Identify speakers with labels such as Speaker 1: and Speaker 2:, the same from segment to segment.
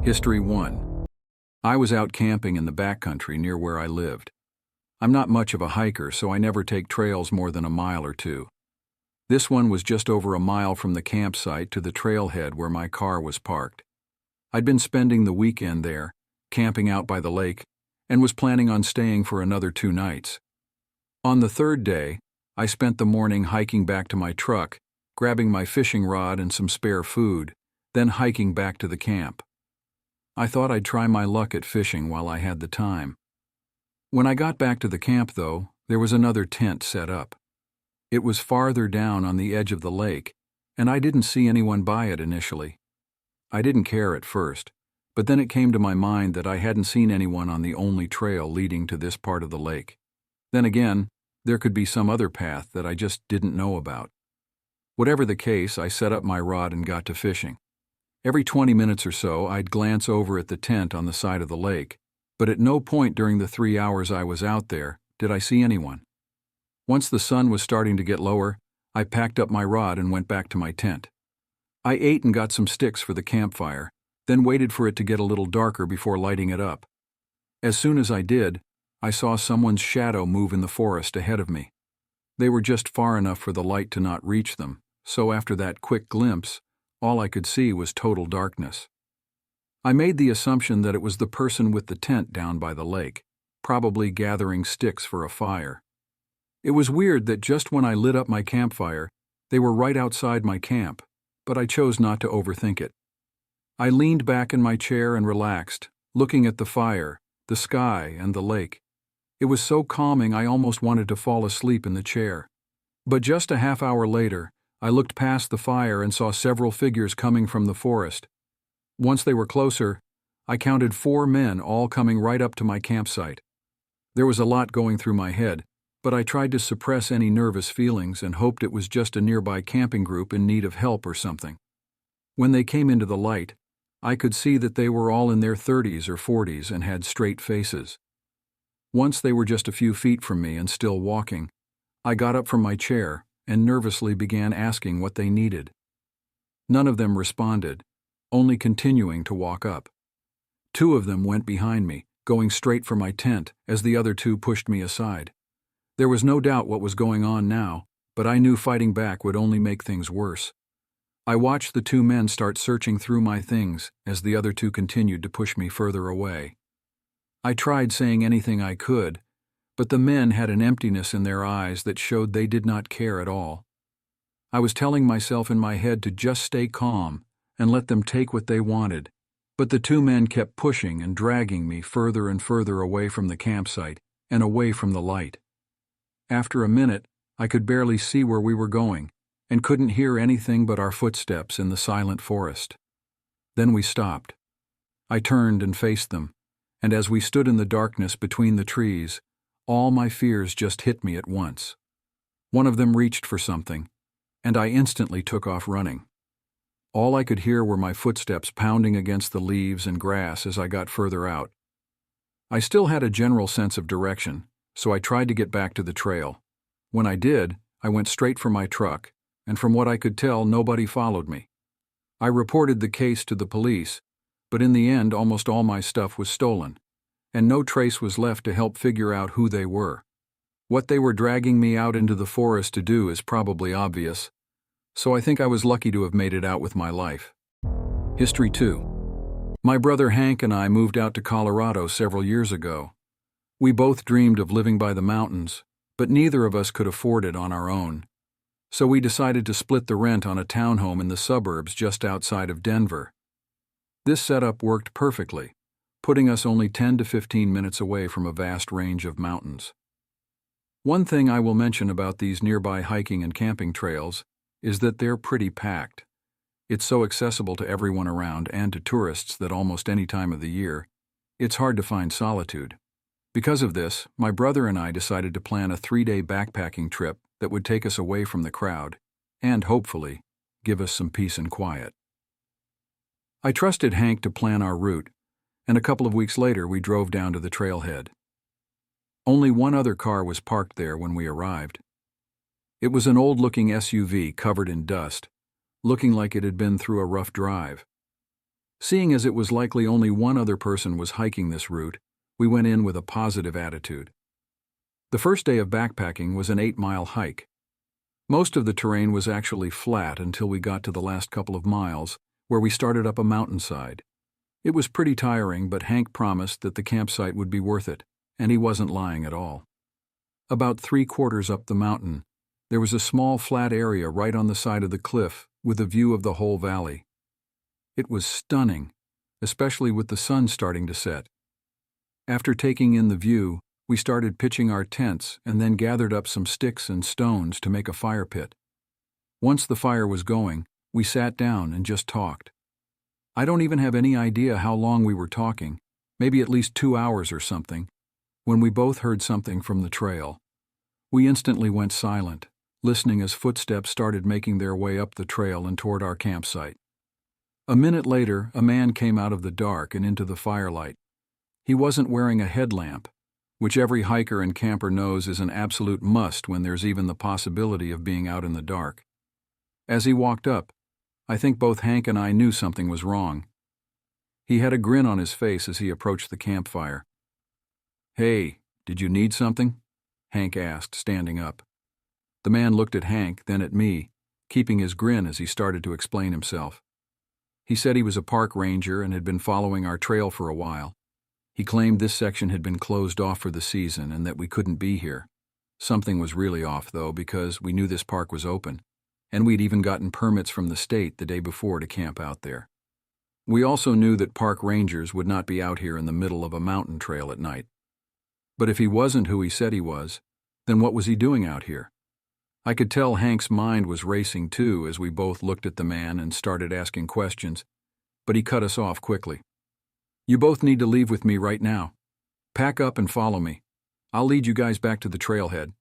Speaker 1: History 1. I was out camping in the backcountry near where I lived. I'm not much of a hiker, so I never take trails more than a mile or two. This one was just over a mile from the campsite to the trailhead where my car was parked. I'd been spending the weekend there, camping out by the lake, and was planning on staying for another 2 nights. On the third day, I spent the morning hiking back to my truck, grabbing my fishing rod and some spare food, then hiking back to the camp. I thought I'd try my luck at fishing while I had the time. When I got back to the camp, though, there was another tent set up. It was farther down on the edge of the lake, and I didn't see anyone by it initially. I didn't care at first, but then it came to my mind that I hadn't seen anyone on the only trail leading to this part of the lake. Then again, there could be some other path that I just didn't know about. Whatever the case, I set up my rod and got to fishing. Every 20 minutes or so, I'd glance over at the tent on the side of the lake, but at no point during the 3 hours I was out there did I see anyone. Once the sun was starting to get lower, I packed up my rod and went back to my tent. I ate and got some sticks for the campfire, then waited for it to get a little darker before lighting it up. As soon as I did, I saw someone's shadow move in the forest ahead of me. They were just far enough for the light to not reach them, so after that quick glimpse, all I could see was total darkness. I made the assumption that it was the person with the tent down by the lake, probably gathering sticks for a fire. It was weird that just when I lit up my campfire, they were right outside my camp, but I chose not to overthink it. I leaned back in my chair and relaxed, looking at the fire, the sky, and the lake. It was so calming I almost wanted to fall asleep in the chair. But just a half hour later, I looked past the fire and saw several figures coming from the forest. Once they were closer, I counted 4 men all coming right up to my campsite. There was a lot going through my head, but I tried to suppress any nervous feelings and hoped it was just a nearby camping group in need of help or something. When they came into the light, I could see that they were all in their 30s or 40s and had straight faces. Once they were just a few feet from me and still walking, I got up from my chair and nervously began asking what they needed. None of them responded, only continuing to walk up. 2 of them went behind me, going straight for my tent as the other 2 pushed me aside. There was no doubt what was going on now, but I knew fighting back would only make things worse. I watched the 2 men start searching through my things as the other 2 continued to push me further away. I tried saying anything I could, but the men had an emptiness in their eyes that showed they did not care at all. I was telling myself in my head to just stay calm and let them take what they wanted, but the 2 men kept pushing and dragging me further and further away from the campsite and away from the light. After a minute, I could barely see where we were going and couldn't hear anything but our footsteps in the silent forest. Then we stopped. I turned and faced them, and as we stood in the darkness between the trees, all my fears just hit me at once. One of them reached for something, and I instantly took off running. All I could hear were my footsteps pounding against the leaves and grass as I got further out. I still had a general sense of direction, so I tried to get back to the trail. When I did, I went straight for my truck, and from what I could tell, nobody followed me. I reported the case to the police, but in the end, almost all my stuff was stolen, and no trace was left to help figure out who they were. What they were dragging me out into the forest to do is probably obvious, so I think I was lucky to have made it out with my life. History 2. My brother Hank and I moved out to Colorado several years ago. We both dreamed of living by the mountains, but neither of us could afford it on our own. So we decided to split the rent on a townhome in the suburbs just outside of Denver. This setup worked perfectly, putting us only 10 to 15 minutes away from a vast range of mountains. One thing I will mention about these nearby hiking and camping trails is that they're pretty packed. It's so accessible to everyone around and to tourists that almost any time of the year, it's hard to find solitude. Because of this, my brother and I decided to plan a 3-day backpacking trip that would take us away from the crowd and, hopefully, give us some peace and quiet. I trusted Hank to plan our route, and a couple of weeks later we drove down to the trailhead. Only one other car was parked there when we arrived. It was an old-looking SUV covered in dust, looking like it had been through a rough drive. Seeing as it was likely only one other person was hiking this route, we went in with a positive attitude. The first day of backpacking was an 8-mile hike. Most of the terrain was actually flat until we got to the last couple of miles, where we started up a mountainside. It was pretty tiring, but Hank promised that the campsite would be worth it, and he wasn't lying at all. About 3/4 up the mountain, there was a small flat area right on the side of the cliff with a view of the whole valley. It was stunning, especially with the sun starting to set. After taking in the view, we started pitching our tents and then gathered up some sticks and stones to make a fire pit. Once the fire was going, we sat down and just talked. I don't even have any idea how long we were talking, maybe at least 2 hours or something, when we both heard something from the trail. We instantly went silent, listening as footsteps started making their way up the trail and toward our campsite. A minute later, a man came out of the dark and into the firelight. He wasn't wearing a headlamp, which every hiker and camper knows is an absolute must when there's even the possibility of being out in the dark. As he walked up, I think both Hank and I knew something was wrong. He had a grin on his face as he approached the campfire. "Hey, did you need something?" Hank asked, standing up. The man looked at Hank, then at me, keeping his grin as he started to explain himself. He said he was a park ranger and had been following our trail for a while. He claimed this section had been closed off for the season and that we couldn't be here. Something was really off, though, because we knew this park was open, and we'd even gotten permits from the state the day before to camp out there. We also knew that park rangers would not be out here in the middle of a mountain trail at night. But if he wasn't who he said he was, then what was he doing out here? I could tell Hank's mind was racing too as we both looked at the man and started asking questions, but he cut us off quickly. "You both need to leave with me right now. Pack up and follow me. I'll lead you guys back to the trailhead."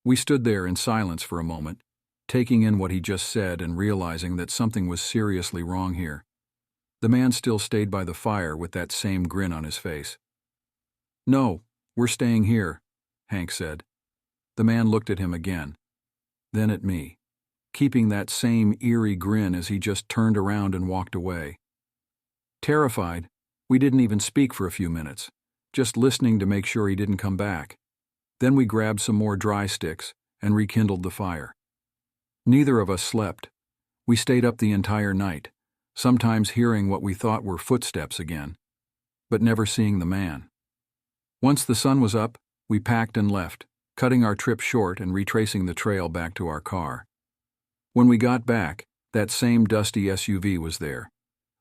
Speaker 1: We stood there in silence for a moment, taking in what he just said and realizing that something was seriously wrong here. The man still stayed by the fire with that same grin on his face. "No, we're staying here," Hank said. The man looked at him again, then at me, keeping that same eerie grin as he just turned around and walked away. Terrified, we didn't even speak for a few minutes, just listening to make sure he didn't come back. Then we grabbed some more dry sticks and rekindled the fire. Neither of us slept. We stayed up the entire night, sometimes hearing what we thought were footsteps again, but never seeing the man. Once the sun was up, we packed and left, cutting our trip short and retracing the trail back to our car. When we got back, that same dusty SUV was there,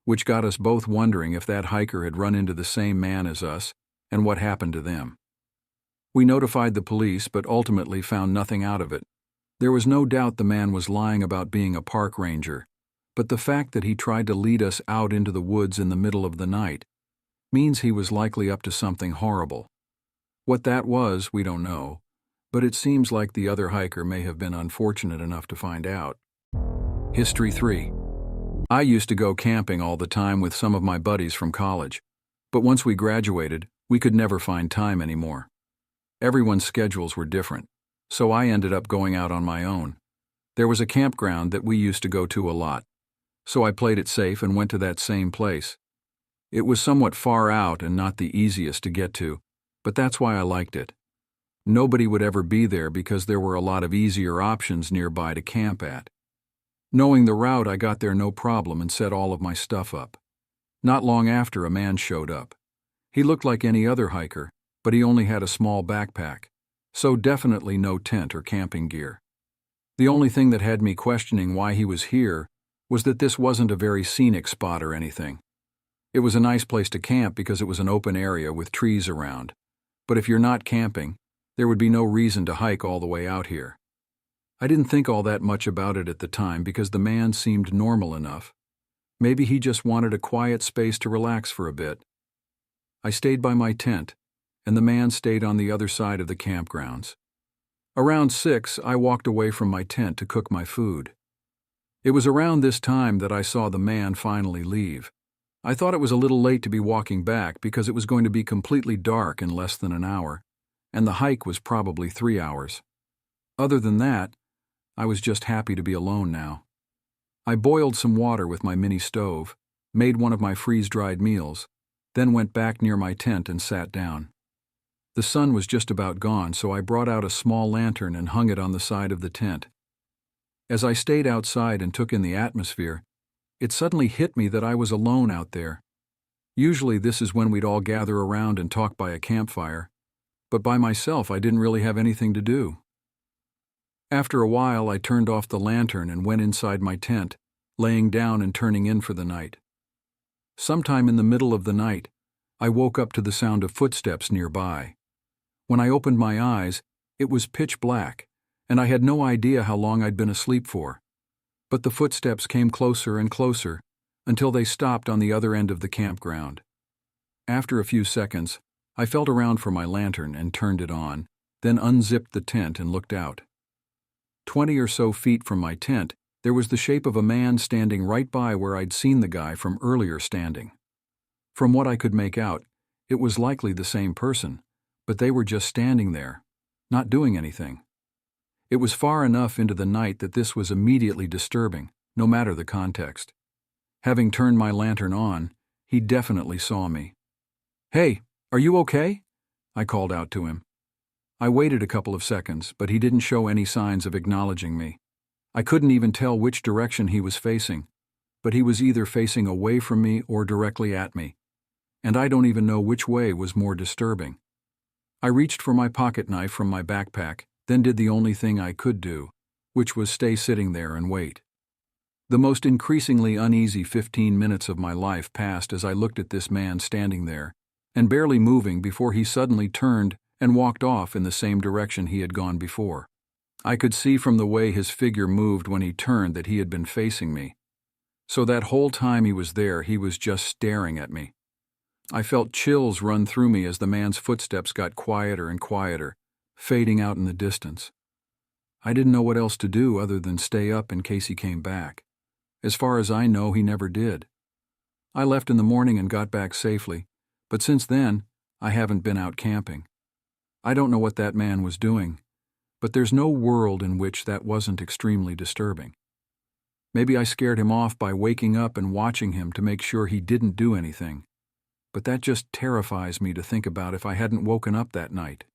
Speaker 1: which got us both wondering if that hiker had run into the same man as us and what happened to them. We notified the police but ultimately found nothing out of it. There was no doubt the man was lying about being a park ranger, but the fact that he tried to lead us out into the woods in the middle of the night means he was likely up to something horrible. What that was, we don't know, but it seems like the other hiker may have been unfortunate enough to find out. History 3. I used to go camping all the time with some of my buddies from college, but once we graduated, we could never find time anymore. Everyone's schedules were different, so I ended up going out on my own. There was a campground that we used to go to a lot, so I played it safe and went to that same place. It was somewhat far out and not the easiest to get to, but that's why I liked it. Nobody would ever be there because there were a lot of easier options nearby to camp at. Knowing the route, I got there no problem and set all of my stuff up. Not long after, a man showed up. He looked like any other hiker, but he only had a small backpack, so definitely no tent or camping gear. The only thing that had me questioning why he was here was that this wasn't a very scenic spot or anything. It was a nice place to camp because it was an open area with trees around, but if you're not camping, there would be no reason to hike all the way out here. I didn't think all that much about it at the time because the man seemed normal enough. Maybe he just wanted a quiet space to relax for a bit. I stayed by my tent, and the man stayed on the other side of the campgrounds. Around 6, I walked away from my tent to cook my food. It was around this time that I saw the man finally leave. I thought it was a little late to be walking back because it was going to be completely dark in less than an hour, and the hike was probably 3 hours. Other than that, I was just happy to be alone now. I boiled some water with my mini stove, made one of my freeze-dried meals, then went back near my tent and sat down. The sun was just about gone, so I brought out a small lantern and hung it on the side of the tent. As I stayed outside and took in the atmosphere, it suddenly hit me that I was alone out there. Usually this is when we'd all gather around and talk by a campfire, but by myself I didn't really have anything to do. After a while I turned off the lantern and went inside my tent, laying down and turning in for the night. Sometime in the middle of the night, I woke up to the sound of footsteps nearby. When I opened my eyes, it was pitch black, and I had no idea how long I'd been asleep for. But the footsteps came closer and closer, until they stopped on the other end of the campground. After a few seconds, I felt around for my lantern and turned it on, then unzipped the tent and looked out. 20 or so feet from my tent, there was the shape of a man standing right by where I'd seen the guy from earlier standing. From what I could make out, it was likely the same person, but they were just standing there, not doing anything. It was far enough into the night that this was immediately disturbing, no matter the context. Having turned my lantern on, he definitely saw me. "Hey, are you okay?" I called out to him. I waited a couple of seconds, but he didn't show any signs of acknowledging me. I couldn't even tell which direction he was facing, but he was either facing away from me or directly at me, and I don't even know which way was more disturbing. I reached for my pocket knife from my backpack, then did the only thing I could do, which was stay sitting there and wait. The most increasingly uneasy 15 minutes of my life passed as I looked at this man standing there, and barely moving before he suddenly turned and walked off in the same direction he had gone before. I could see from the way his figure moved when he turned that he had been facing me. So that whole time he was there, he was just staring at me. I felt chills run through me as the man's footsteps got quieter and quieter, fading out in the distance. I didn't know what else to do other than stay up in case he came back. As far as I know, he never did. I left in the morning and got back safely, but since then, I haven't been out camping. I don't know what that man was doing, but there's no world in which that wasn't extremely disturbing. Maybe I scared him off by waking up and watching him to make sure he didn't do anything, but that just terrifies me to think about if I hadn't woken up that night.